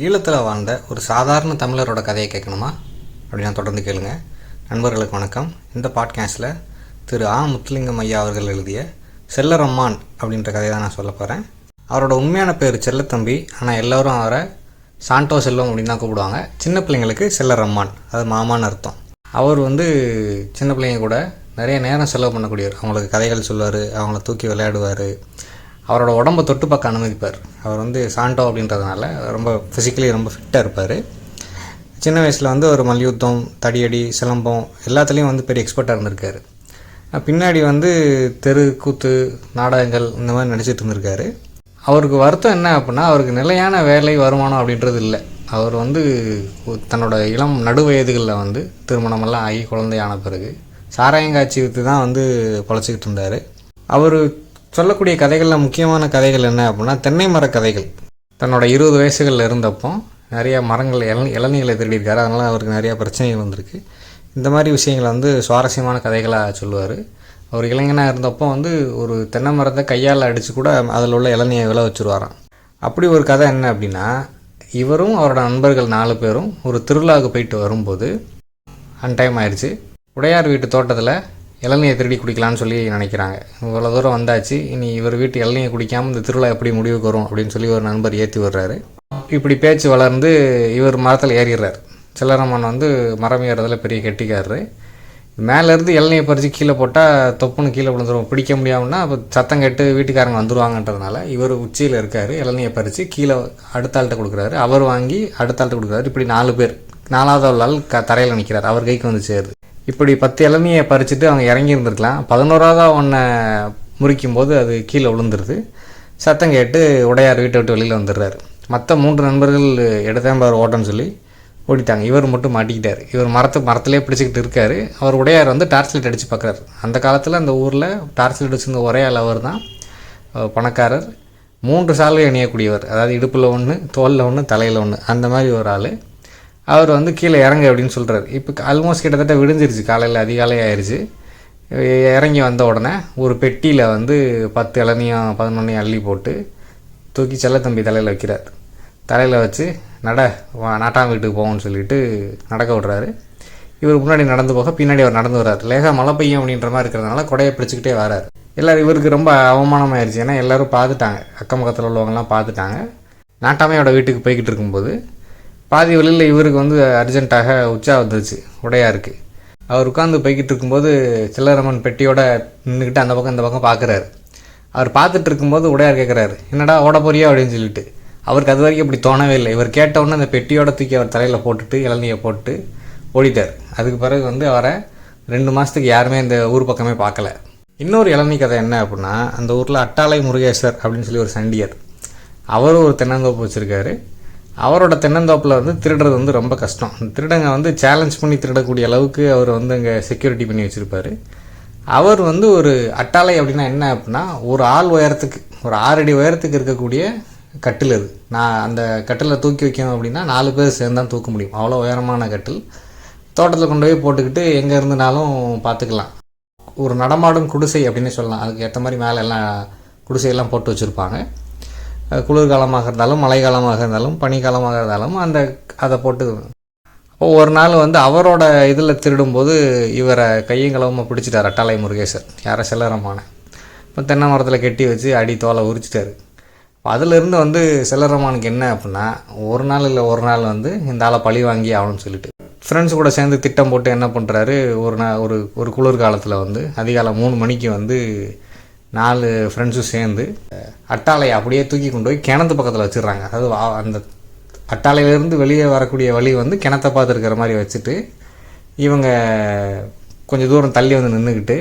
ஈழத்தில் வாழ்ந்த ஒரு சாதாரண தமிழரோட கதையை கேட்கணுமா அப்படின்னு தொடர்ந்து கேளுங்க. நண்பர்களுக்கு வணக்கம். இந்த பாட்காஸ்ட்டில் திரு முத்துலிங்கம் ஐயா அவர்கள் எழுதிய செல்லரம்மான் அப்படின்ற கதையை தான் நான் சொல்ல போகிறேன். அவரோட உண்மையான பேர் செல்லத்தம்பி, ஆனால் எல்லோரும் அவரை சாண்டோ செல்வம் அப்படின்னு தான் கூப்பிடுவாங்க. சின்ன பிள்ளைங்களுக்கு செல்லரம்மான், அது மாமான்னு அர்த்தம். அவர் சின்ன பிள்ளைங்க கூட நிறைய நேரம் செலவு பண்ணக்கூடியவர். அவங்களுக்கு கதைகள் சொல்லுவார், அவங்கள தூக்கி விளையாடுவார், அவரோட உடம்பை தொட்டு பார்க்க அனுமதிப்பார். அவர் சாண்டோ அப்படின்றதுனால ரொம்ப ஃபிசிக்கலி ரொம்ப ஃபிட்டாக இருப்பார். சின்ன வயசில் ஒரு மல்யுத்தம், தடியடி, சிலம்பம் எல்லாத்துலேயும் பெரிய எக்ஸ்பர்ட்டாக இருந்திருக்காரு. பின்னாடி தெரு கூத்து, நாடகங்கள் இந்த மாதிரி நடிச்சிட்டு இருந்திருக்காரு. அவருக்கு வருத்தம் என்ன அப்படின்னா, அவருக்கு நிலையான வேலை வருமானம் அப்படின்றது இல்லை. அவர் தன்னோட இளம் நடு வயதுகளில் திருமணமெல்லாம் ஆகி குழந்தையான பிறகு சாராயங்காட்சி விற்று தான் பொழைச்சிக்கிட்டு இருந்தார். அவர் சொல்லக்கூடிய கதைகளில் முக்கியமான கதைகள் என்ன அப்படின்னா, தென்னை மர கதைகள். தன்னோட 20 வயசுகளில் இருந்தப்போ நிறைய மரங்கள் இளநீகளை திருடியிருக்காரு. அதனால் அவருக்கு நிறையா பிரச்சனைகள் வந்திருக்கு. இந்த மாதிரி விஷயங்களை சுவாரஸ்யமான கதைகளாக சொல்லுவார். அவர் இளைஞனாக இருந்தப்போ ஒரு தென்னை மரத்தை கையால் அடித்து கூட அதில் உள்ள இளநியை விளை வச்சுருவாராம். அப்படி ஒரு கதை என்ன அப்படின்னா, இவரும் அவரோட நண்பர்கள் 4 பேரும் ஒரு திருவிழாவுக்கு போயிட்டு வரும்போது அன்டைம் ஆயிடுச்சு. உடையார் வீட்டு தோட்டத்தில் இளநியை திருடி குடிக்கலான்னு சொல்லி நினைக்கிறாங்க. இவ்வளோ தூரம் வந்தாச்சு, இனி இவர் வீட்டு இளநியை குடிக்காமல் இந்த திருவிழா எப்படி முடிவுக்கு வரும் அப்படின்னு சொல்லி ஒரு நண்பர் ஏற்றி விடுறாரு. இப்படி பேச்சு வளர்ந்து இவர் மரத்தில் ஏறிடுறார். செல்லரம்மன் மரம் ஏறதில் பெரிய கெட்டிக்காரரு. மேலேருந்து இளநியை பறித்து கீழே போட்டால் தொப்புன்னு கீழே விழுந்துடும். பிடிக்க முடியாமன்னா அப்போ சத்தம் கேட்டு வீட்டுக்காரங்க வந்துடுவாங்கன்றதுனால இவர் உச்சியில் இருக்கார். இளநியை பறித்து கீழே அடுத்த ஆள்கிட்ட கொடுக்குறாரு. அவர் வாங்கி அடுத்த ஆள்கிட்ட கொடுக்குறாரு. இப்படி 4 பேர். 4வது ஆள் தரையில் நிற்கிறார். அவர் கைக்கு சேருது. இப்படி 10 இளநியை பறிச்சுட்டு அவங்க இறங்கி இருந்திருக்கலாம். 11வது ஒன்றை முறிக்கும் போது அது கீழே விழுந்துருது. சத்தம் கேட்டு உடையார் வீட்டை விட்டு வெளியில் வந்துடுறாரு. மற்ற 3 நண்பர்கள் எடுத்தேம்பார் ஓட்டன்னு சொல்லி ஓடிட்டாங்க. இவர் மட்டும் மாட்டிக்கிட்டார். இவர் மரத்திலே பிடிச்சிக்கிட்டு இருக்கார். அவர் உடையார் டார்ச் லைட் அடித்து பார்க்குறாரு. அந்த காலத்தில் அந்த ஊரில் டார்ச் லைட் வச்சுருந்த ஒரே ஆள் அவர் தான். பணக்காரர், 3 சால்வை அணியக்கூடியவர். அதாவது இடுப்பில் 1, தோலில் 1, தலையில் 1, அந்த மாதிரி ஒரு ஆள். அவர் கீழே இறங்கு அப்படின்னு சொல்கிறார். இப்போ ஆல்மோஸ்ட் கிட்டத்தட்ட விடிஞ்சிருச்சு. காலையில் அதிகாலை ஆயிடுச்சு. இறங்கி வந்த உடனே ஒரு பெட்டியில் 10 இளநியும் 11 அள்ளி போட்டு தூக்கி செல்லத்தம்பி தலையில் வைக்கிறார். தலையில் வச்சு நாட்டாம் வீட்டுக்கு போவோம்னு சொல்லிட்டு நடக்க விடுறாரு. இவர் முன்னாடி நடந்து போக பின்னாடி அவர் நடந்து வர்றாரு. லேசாக மழை பெய்யும் அப்படின்ற மாதிரி இருக்கிறதுனால கொடையை பிடிச்சிக்கிட்டே வராரு. எல்லோரும் இவருக்கு ரொம்ப அவமானமாகிடுச்சு. ஏன்னா எல்லோரும் பார்த்துட்டாங்க, அக்கம் பக்கத்தில் உள்ளவங்கலாம் பார்த்துட்டாங்க. நாட்டாமையோட வீட்டுக்கு போய்கிட்டு இருக்கும்போது பாதி வழியில் இவருக்கு அர்ஜென்ட்டாக உச்சா வந்துருச்சு உடையாருக்கு. அவர் உட்காந்து போய்கிட்டு இருக்கும்போது செல்லரம்மன் பெட்டியோட நின்றுக்கிட்டு அந்த பக்கம் இந்த பக்கம் பார்க்குறாரு. அவர் பார்த்துட்டு இருக்கும்போது உடையார் கேட்குறாரு, என்னடா ஓட போறியா அப்படின்னு சொல்லிட்டு. அவருக்கு அது வரைக்கும் அப்படி தோணவே இல்லை. இவர் கேட்டவுடனே அந்த பெட்டியோட தூக்கி அவர் தலையில் போட்டுட்டு இளநியை போட்டு ஓடிட்டார். அதுக்கு பிறகு அவரை 2 மாதத்துக்கு யாருமே இந்த ஊர் பக்கமே பார்க்கல. இன்னொரு இளநீ கதை என்ன அப்படின்னா, அந்த ஊரில் அட்டாளை முருகேசர் அப்படின்னு சொல்லி ஒரு சண்டியர். அவரும் ஒரு தென்னந்தோப்பு வச்சுருக்காரு. அவரோட தென்னந்தோப்பில் திருடுறது ரொம்ப கஷ்டம். திருடங்க சேலஞ்ச் பண்ணி திருடக்கூடிய அளவுக்கு அவர் அங்கே செக்யூரிட்டி பண்ணி வச்சுருப்பார். அவர் ஒரு அட்டாளை அப்படின்னா என்ன அப்படின்னா, ஒரு ஆள் உயரத்துக்கு, ஒரு 6 அடி உயரத்துக்கு இருக்கக்கூடிய கட்டில். அது நான் அந்த கட்டிலில் தூக்கி வைக்கணும் அப்படின்னா 4 பேர் சேர்ந்து தான் தூக்க முடியும். அவ்வளோ உயரமான கட்டில். தோட்டத்தில் கொண்டு போய் போட்டுக்கிட்டு எங்கே இருந்துனாலும் பார்த்துக்கலாம். ஒரு நடமாடும் குடிசை அப்படின்னு சொல்லலாம். அதுக்கு ஏற்ற மாதிரி மேலே எல்லாம் குடிசையெல்லாம் போட்டு வச்சுருப்பாங்க. குளிர்காலமாக இருந்தாலும், மழை காலமாக இருந்தாலும், பனிக்காலமாக இருந்தாலும் அதை போட்டு. அப்போது ஒரு நாள் அவரோட இதில் திருடும்போது இவரை கையும் களவுமாக பிடிச்சிட்டார் அட்டாளை முருகேசர். யாரை? செல்லரம்மான. இப்போ தென்னை மரத்தில் கெட்டி வச்சு அடி தோலை உரிச்சிட்டாரு. அதிலிருந்து செல்லரம்மானுக்கு என்ன அப்படின்னா, ஒரு நாள் இல்லை ஒரு நாள் இந்த ஆளை பழி வாங்கி ஆகணும்னு சொல்லிட்டு ஃப்ரெண்ட்ஸ் கூட சேர்ந்து திட்டம் போட்டு என்ன பண்ணுறாரு, ஒரு குளிர்காலத்தில் அதிகாலை 3 மணிக்கு 4 ஃப்ரெண்ட்ஸும் சேர்ந்து அட்டாளையை அப்படியே தூக்கி கொண்டு போய் கிணத்து பக்கத்தில் வச்சிடுறாங்க. அதாவது அந்த அட்டாளையிலேருந்து வெளியே வரக்கூடிய வழி கிணத்தை பார்த்துருக்கிற மாதிரி வச்சுட்டு இவங்க கொஞ்சம் தூரம் தள்ளி நின்றுக்கிட்டு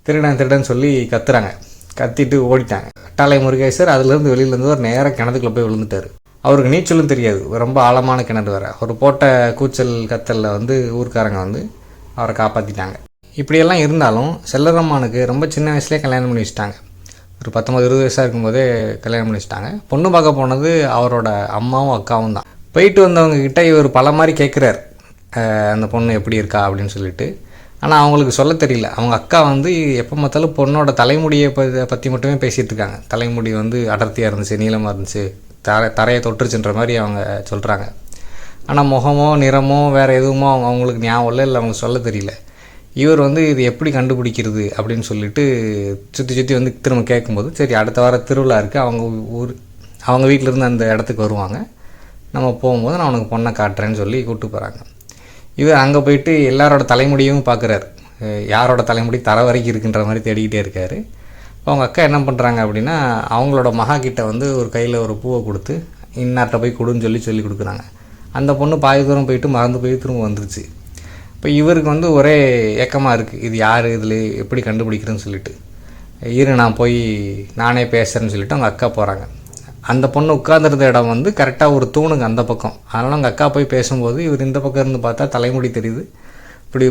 திருடன் சொல்லி கத்துறாங்க. கத்திட்டு ஓடிட்டாங்க. அட்டாளை முருகேசர் அதுலேருந்து வெளியிலேருந்து ஒரு நேராக கிணத்துக்குள்ளே போய் விழுந்துட்டார். அவருக்கு நீச்சலும் தெரியாது, ரொம்ப ஆழமான கிணறு வேறு. அவர் போட்ட கூச்சல் கத்தலில் ஊர்க்காரங்க அவரை காப்பாற்றிட்டாங்க. இப்படியெல்லாம் இருந்தாலும் செல்லரம்மானுக்கு ரொம்ப சின்ன வயசுலேயே கல்யாணம் பண்ணி வச்சுட்டாங்க. ஒரு 19-20 வயசாக இருக்கும்போதே கல்யாணம் பண்ணி வச்சுட்டாங்க. பொண்ணு பார்க்க போனது அவரோட அம்மாவும் அக்காவும் தான். போயிட்டு வந்தவங்கக்கிட்ட இவர் பல மாதிரி கேட்குறார், அந்த பொண்ணு எப்படி இருக்கா அப்படின்னு சொல்லிட்டு. ஆனால் அவங்களுக்கு சொல்ல தெரியல. அவங்க அக்கா எப்போ பார்த்தாலும் பொண்ணோட தலைமுடியை பற்றி மட்டுமே பேசிகிட்டு இருக்காங்க. தலைமுடி அடர்த்தியாக இருந்துச்சு, நீளமாக இருந்துச்சு, தரையை தொட்டுருச்சுன்ற மாதிரி அவங்க சொல்கிறாங்க. ஆனால் முகமோ நிறமோ வேறு எதுவுமோ அவங்களுக்கு ஞாபகம் இல்லை அவங்க சொல்ல தெரியல. இவர் வந்து இது எப்படி கண்டுபிடிக்கிறது அப்படின்னு சொல்லிட்டு சுற்றி வந்து திரும்ப கேட்கும்போது, சரி அடுத்த வாரம் திருவிழா இருக்குது, அவங்க வீட்டிலேருந்து அந்த இடத்துக்கு வருவாங்க, நம்ம போகும்போது நான் உனக்கு பொண்ணை காட்டுறேன்னு சொல்லி கூப்பிட்டு போகிறாங்க. இவர் அங்கே போயிட்டு எல்லாரோட தலைமுடியும் பார்க்குறாரு. யாரோட தலைமுடி தர வரைக்கும் இருக்குன்ற மாதிரி தேடிக்கிட்டே இருக்கார். அவங்க அக்கா என்ன பண்ணுறாங்க அப்படின்னா, அவங்களோட மகா கிட்ட வந்து ஒரு கையில் ஒரு பூவை கொடுத்து இன்னார்கிட்ட போய் கொடுன்னு சொல்லி கொடுக்குறாங்க. அந்த பொண்ணு பாதி தூரம் போயிட்டு மறந்து போய் திரும்ப வந்துருச்சு. இப்போ இவருக்கு வந்து ஒரே ஏக்கமாக இருக்குது, இது யார், இதில் எப்படி கண்டுபிடிக்கிறேன்னு சொல்லிட்டு. நான் போய் நானே பேசுகிறேன்னு சொல்லிட்டு அவங்க அக்கா போகிறாங்க. அந்த பொண்ணு உட்காந்துருந்த இடம் வந்து கரெக்டாக ஒரு தூணுங்க அந்த பக்கம். அதனால் அவங்க அக்கா போய் பேசும்போது இவர் இந்த பக்கம் இருந்து பார்த்தா தலைமுடி தெரியுது, இப்படி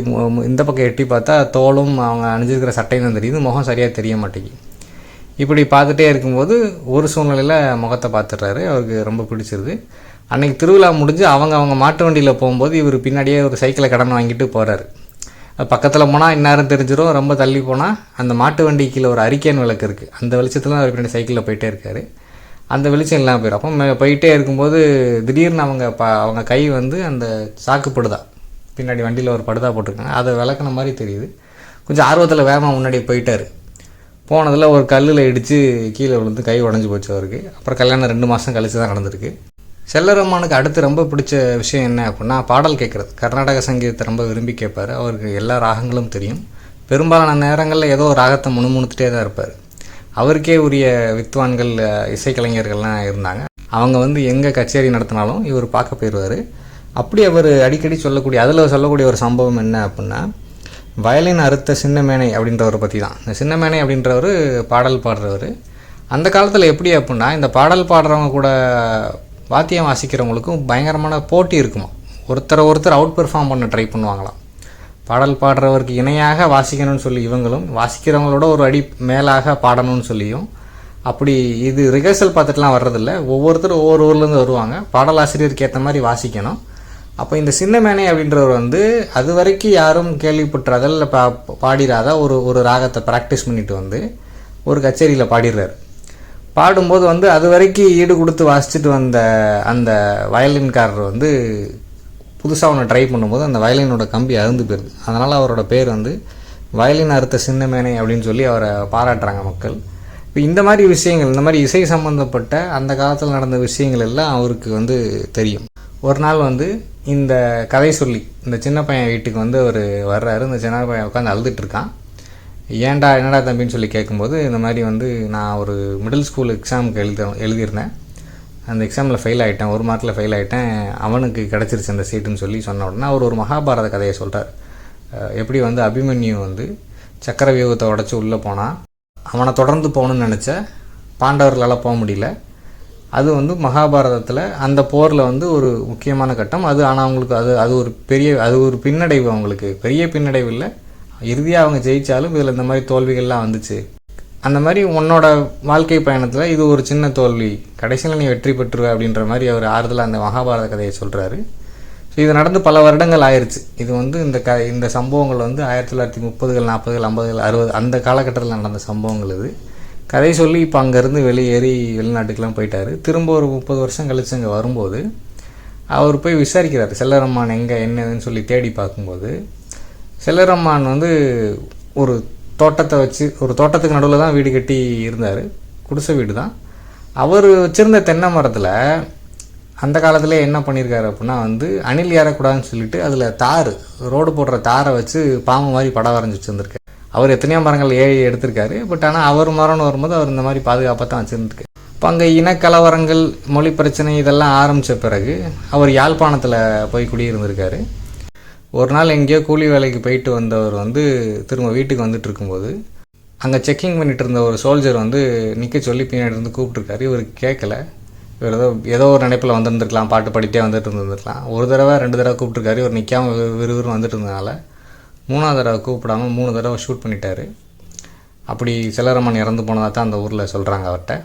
இந்த பக்கம் எட்டி பார்த்தா தோலும் அவங்க அணிஞ்சிருக்கிற சட்டையும் தெரியுது, முகம் சரியாக தெரிய மாட்டேங்குது. இப்படி பார்த்துட்டே இருக்கும்போது ஒரு சூழ்நிலையில் முகத்தை பார்த்துடுறாரு. அவருக்கு ரொம்ப பிடிச்சிருது. அன்றைக்கி திருவிழா முடிஞ்சு அவங்க மாட்டு வண்டியில் போகும்போது இவர் பின்னாடியே ஒரு சைக்கிளை கடன் வாங்கிட்டு போகிறாரு. பக்கத்தில் போனால் இந்நேரம் தெரிஞ்சிடும், ரொம்ப தள்ளி போனால் அந்த மாட்டு வண்டி கீழே ஒரு அரிக்கேன் விளக்கு இருக்குது, அந்த வெளிச்சத்தில் அவர் பின்னாடி சைக்கிளில் போயிட்டே இருக்கார். அந்த வெளிச்சம் இல்லாமல் போயிடும். அப்போ போயிட்டே இருக்கும்போது திடீர்னு அவங்க கை வந்து அந்த சாக்கு படுதா, பின்னாடி வண்டியில் ஒரு படுதா போட்டிருக்காங்க, அதை விளக்குன மாதிரி தெரியுது. கொஞ்சம் ஆர்வத்தில் வேகமாக முன்னாடி போயிட்டார். போனதில் ஒரு கல்லில் இடித்து கீழே விழுந்து கை உடஞ்சி போச்சு அவருக்கு. அப்புறம் கல்யாணம் 2 மாதம் கழித்து தான் நடந்திருக்கு. செல்லரம்மானுக்கு அடுத்து ரொம்ப பிடிச்ச விஷயம் என்ன அப்படின்னா பாடல் கேட்குறது. கர்நாடக சங்கீதத்தை ரொம்ப விரும்பி கேட்பார். அவருக்கு எல்லா ராகங்களும் தெரியும். பெரும்பாலான நேரங்களில் ஏதோ ஒரு ராகத்தை முணுமுணுத்துட்டே தான் இருப்பார். அவருக்கே உரிய வித்வான்கள் இசைக்கலைஞர்கள்லாம் இருந்தாங்க. அவங்க வந்து எங்கே கச்சேரி நடத்தினாலும் இவர் பார்க்க போயிடுவார். அப்படி அவர் அடிக்கடி சொல்லக்கூடிய ஒரு சம்பவம் என்ன அப்படின்னா, வயலின் அறுத்த சின்னமேனை அப்படின்றவரை பற்றி தான். இந்த சின்னமேனை அப்படின்றவர் பாடல் பாடுறவர். அந்த காலத்தில் எப்படி அப்படின்னா, இந்த பாடல் பாடுறவங்க கூட வாத்தியம் வாசிக்கிறவங்களுக்கும் பயங்கரமான போட்டி இருக்குமா. ஒருத்தர் அவுட் பெர்ஃபார்ம் பண்ண ட்ரை பண்ணுவாங்களாம். பாடல் பாடுறவருக்கு இணையாக வாசிக்கணும்னு சொல்லி இவங்களும், வாசிக்கிறவங்களோட ஒரு அடி மேலாக பாடணும்னு சொல்லியும், அப்படி இது ரிஹர்சல் பார்த்துட்டுலாம் வர்றதில்ல. ஒவ்வொருத்தரும் ஒவ்வொரு ஊர்லேருந்து வருவாங்க, பாடலாசிரியருக்கு ஏற்ற மாதிரி வாசிக்கணும். அப்போ இந்த சின்னமேனை அப்படின்றவர் வந்து அது வரைக்கும் யாரும் கேள்விப்பட்டுறாத இல்லை பாடிராத ஒரு ராகத்தை ப்ராக்டிஸ் பண்ணிட்டு வந்து ஒரு கச்சேரியில் பாடிடுறாரு. பாடும்போது வந்து அது வரைக்கும் ஈடு கொடுத்து வாசிச்சுட்டு வந்த அந்த வயலின்காரர் வந்து புதுசாக ஒன்று ட்ரை பண்ணும்போது அந்த வயலினோட கம்பி அறுந்து போயிருது. அதனால் அவரோட பேர் வந்து வயலின் அறுத்த சின்னமேனை அப்படின்னு சொல்லி அவரை பாராட்டுறாங்க மக்கள். இப்போ இந்த மாதிரி விஷயங்கள், இந்த மாதிரி இசை சம்மந்தப்பட்ட அந்த காலத்தில் நடந்த விஷயங்கள் எல்லாம் அவருக்கு வந்து தெரியும். ஒரு நாள் வந்து இந்த கதை சொல்லி இந்த சின்ன பையன் வீட்டுக்கு வந்து அவர் வர்றாரு. இந்த சின்ன பையன் உட்காந்து அழுதுட்டுருக்கான். என்னடா தம்பின்னு சொல்லி கேட்கும்போது, இந்த மாதிரி வந்து நான் ஒரு மிடில் ஸ்கூல் எக்ஸாமுக்கு எழுதியிருந்தேன், அந்த எக்ஸாமில் ஃபெயில் ஆகிட்டேன், 1 மார்க்கில் ஃபெயில் ஆகிட்டேன், அவனுக்கு கிடச்சிருச்சு அந்த சீட்டுன்னு சொன்ன உடனே அவர் ஒரு மகாபாரத கதையை சொல்கிறார். எப்படி வந்து அபிமன்யு வந்து சக்கர வியூகத்தை உடச்சி உள்ளே போனால் அவனை தொடர்ந்து போகணுன்னு நினச்ச பாண்டவர்களால் போக முடியல. அது வந்து மகாபாரதத்தில் அந்த போரில் வந்து ஒரு முக்கியமான கட்டம் அது. ஆனால் அவங்களுக்கு அது ஒரு பின்னடைவு, அவங்களுக்கு பெரிய பின்னடைவு இல்லை, இறுதியாக அவங்க ஜெயித்தாலும் இதில் இந்த மாதிரி தோல்விகள்லாம் வந்துச்சு. அந்த மாதிரி உன்னோட வாழ்க்கை பயணத்தில் இது ஒரு சின்ன தோல்வி, கடைசியில் நீ வெற்றி பெற்றுருவ அப்படின்ற மாதிரி அவர் ஆறுதலாக அந்த மகாபாரத கதையை சொல்கிறாரு. ஸோ இது நடந்து பல வருடங்கள் ஆயிடுச்சு. இது வந்து இந்த சம்பவங்கள் வந்து 1930கள் 40கள் 50கள் 60 அந்த காலகட்டத்தில் நடந்த சம்பவங்கள். இது கதை சொல்லி இப்போ அங்கேருந்து வெளியேறி வெளிநாட்டுக்கெலாம் போயிட்டார். திரும்ப ஒரு 30 வருஷம் கழிச்சு அங்கே வரும்போது அவர் போய் விசாரிக்கிறார், செல்லரம்மான் எங்கே என்னதுன்னு சொல்லி தேடி பார்க்கும்போது, செல்லரம்மான் வந்து ஒரு தோட்டத்துக்கு நடுவில் தான் வீடு கட்டி இருந்தார். குடிசை வீடு தான். அவர் வச்சுருந்த தென்னை மரத்தில் அந்த காலத்தில் என்ன பண்ணியிருக்காரு அப்படின்னா வந்து அணில் ஏறக்கூடாதுன்னு சொல்லிட்டு அதில் ரோடு போடுற தாரை வச்சு பாம்பு மாதிரி படம் வரைஞ்சி வச்சுருந்துருக்காரு. அவர் எத்தனையோ மரங்கள் எடுத்திருக்காரு. பட் ஆனால் அவர் மரம்னு வரும்போது அவர் இந்த மாதிரி பாதுகாப்பாக தான் வச்சுருந்துருக்கு. இப்போ அங்கே இனக்கலவரங்கள், மொழி பிரச்சனை இதெல்லாம் ஆரம்பித்த பிறகு அவர் யாழ்ப்பாணத்தில் போய் குடியிருந்திருக்காரு. ஒரு நாள் எங்கேயோ கூலி வேலைக்கு போயிட்டு வந்தவர் வந்து திரும்ப வீட்டுக்கு வந்துட்டு இருக்கும்போது அங்கே செக்கிங் பண்ணிட்டு இருந்த ஒரு சோல்ஜர் வந்து நிற்க சொல்லி பின்னாடி இருந்து கூப்பிட்ருக்காரு. இவருக்கு கேட்கல. இவர் ஏதோ ஒரு நினைப்பில் வந்துருந்துருக்கலாம், பாட்டு பாடிட்டே வந்துட்டு இருந்துருக்கலாம். 1 தடவை 2 தடவை கூப்பிட்ருக்காரு. இவர் நிற்காமல் விறுவிறுன்னு வந்துட்டு இருந்ததுனால 3ஆவது தடவை கூப்பிடாமல் 3 தடவை ஷூட் பண்ணிட்டாரு. அப்படி செல்லரம்மன் இறந்து போனதாக தான் அந்த ஊரில் சொல்கிறாங்க அவர்கிட்ட.